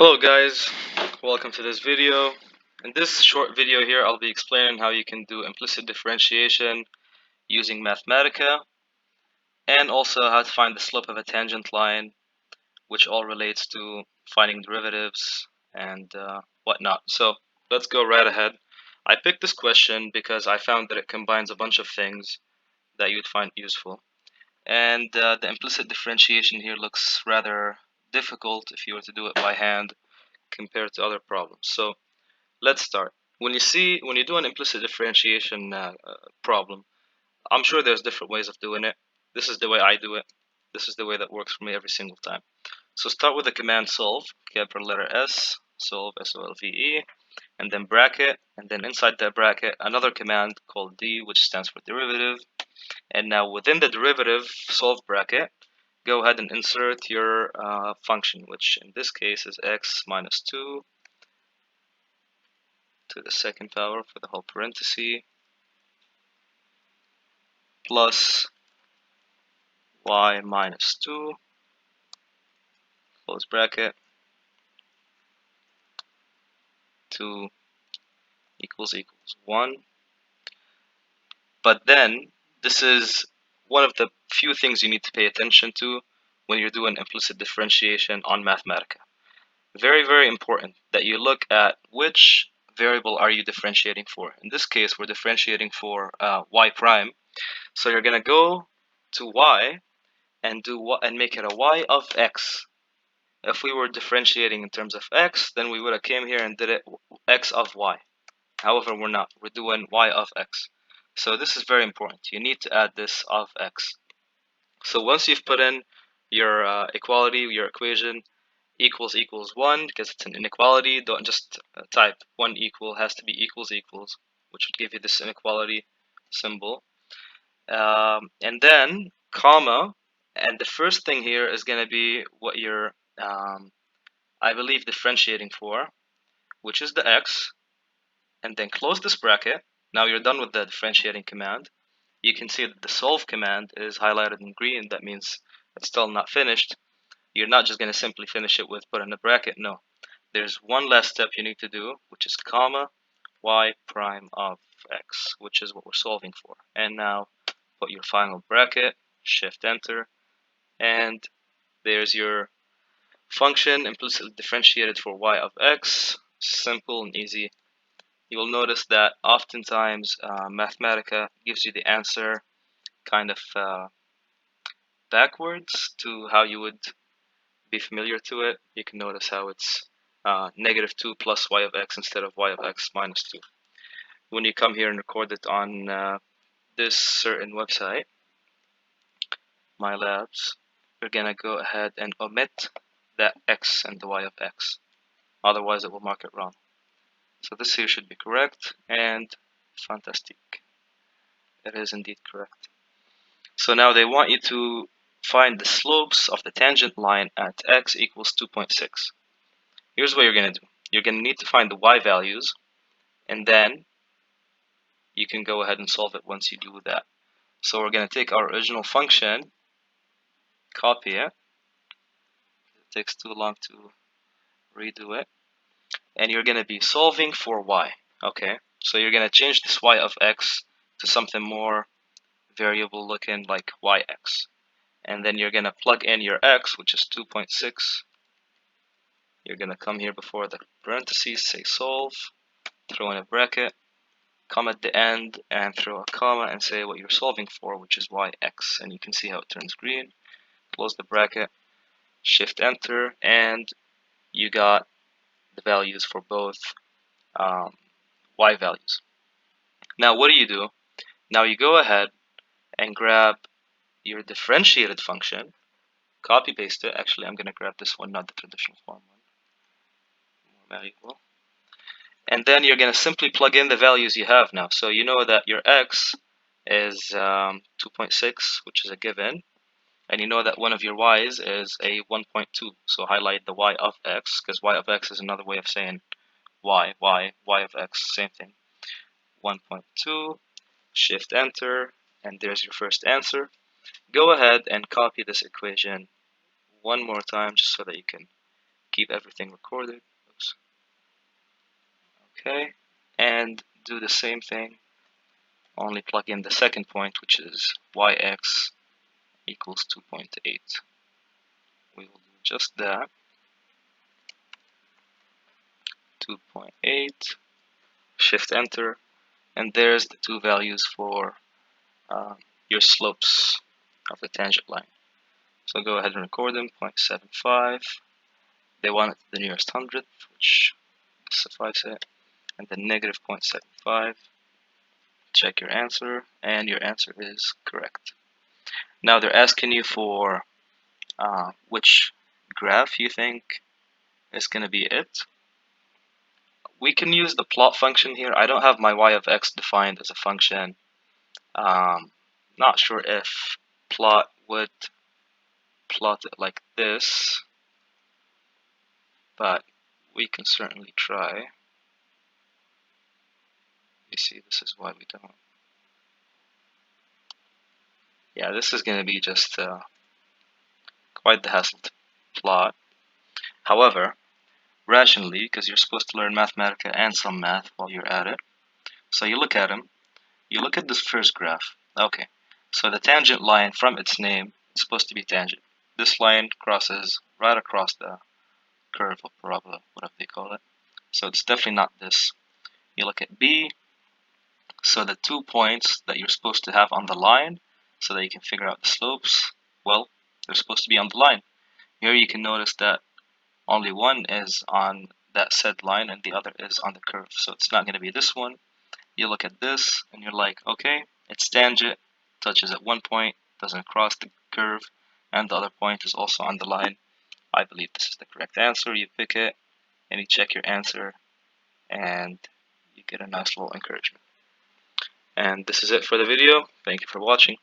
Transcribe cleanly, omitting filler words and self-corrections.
Hello guys, welcome to this video. In this short video here, I'll be explaining how you can do implicit differentiation using Mathematica, and also how to find the slope of a tangent line, which all relates to finding derivatives and whatnot. So let's go right ahead. I picked this question because I found that it combines a bunch of things that you'd find useful. And the implicit differentiation here looks rather difficult if you were to do it by hand compared to other problems. So let's start. When you do an implicit differentiation problem, I'm sure there's different ways of doing it. This is the way I do it. This is the way that works for me every single time. So start with the command solve, capital letter S, solve, S-O-L-V-E, and then bracket, and then inside that bracket, another command called D, which stands for derivative. And now within the derivative solve bracket, go ahead and insert your function, which in this case is x minus 2 to the second power for the whole parenthesis plus y minus 2 close bracket 2 equals 1. But then this is one of the few things you need to pay attention to when you're doing implicit differentiation on Mathematica. Very, very important that you look at which variable are you differentiating for. In this case, we're differentiating for y prime. So you're going to go to y and make it a y of x. If we were differentiating in terms of x, then we would have came here and did it x of y. However, we're not. We're doing y of x. So this is very important. You need to add this of x. So once you've put in your equality, your equation, equals 1, because it's an inequality, don't just type 1 equal, has to be equals, which would give you this inequality symbol. And then comma, and the first thing here is going to be what you're I believe differentiating for, which is the x, and then close this bracket. Now you're done with the differentiating command. You can see that the solve command is highlighted in green. That means it's still not finished. You're not just going to simply finish it with put in a bracket. No, there's one last step you need to do, which is comma y prime of x, which is what we're solving for. And now put your final bracket, shift enter, and there's your function implicitly differentiated for y of x. Simple and easy. You will notice that oftentimes Mathematica gives you the answer kind of backwards to how you would be familiar to it. You can notice how it's negative 2 plus y of x instead of y of x minus 2. When you come here and record it on this certain website, My Labs, you're going to go ahead and omit that x and the y of x. Otherwise, it will mark it wrong. So this here should be correct, and fantastic. It is indeed correct. So now they want you to find the slopes of the tangent line at x equals 2.6. Here's what you're going to do. You're going to need to find the y values, and then you can go ahead and solve it once you do that. So we're going to take our original function, copy it. It takes too long to redo it. And you're going to be solving for y. Okay, so you're going to change this y of x to something more variable looking like yx. And then you're going to plug in your x, which is 2.6. You're going to come here before the parentheses, say solve, throw in a bracket, come at the end and throw a comma and say what you're solving for, which is yx. And you can see how it turns green. Close the bracket, shift enter, and you got the values for both y values. Now what do? Now you go ahead and grab your differentiated function, copy paste it. Actually, I'm going to grab this one, not the traditional form one, more valuable. And then you're going to simply plug in the values you have now. So you know that your x is 2.6, which is a given. And you know that one of your y's is a 1.2. So highlight the y of x, because y of x is another way of saying y of x, same thing. 1.2, shift enter, and there's your first answer. Go ahead and copy this equation one more time just so that you can keep everything recorded. Oops. Okay, and do the same thing, only plug in the second point, which is yx equals 2.8. We will do just that, 2.8, shift enter, and there's the two values for your slopes of the tangent line. So go ahead and record them, 0.75. They want it to the nearest hundredth, which suffice it, and then negative 0.75. Check your answer, and your answer is correct. Now they're asking you for which graph you think is going to be it. We can use the plot function here. I don't have my y of x defined as a function. Not sure if plot would plot it like this, but we can certainly try. You see, this is why we don't. Yeah, this is going to be just quite the hassle to plot. However, rationally, because you're supposed to learn Mathematica and some math while you're at it, so you look at them. You look at this first graph. Okay, so the tangent line, from its name, is supposed to be tangent. This line crosses right across the curve or parabola, whatever they call it. So it's definitely not this. You look at B, so the 2 points that you're supposed to have on the line, so that you can figure out the slopes, well, they're supposed to be on the line. Here you can notice that only one is on that said line and the other is on the curve. So it's not going to be this one. You look at this and you're like, okay, it's tangent, touches at one point, doesn't cross the curve, and the other point is also on the line. I believe this is the correct answer. You pick it and you check your answer and you get a nice little encouragement. And this is it for the video. Thank you for watching.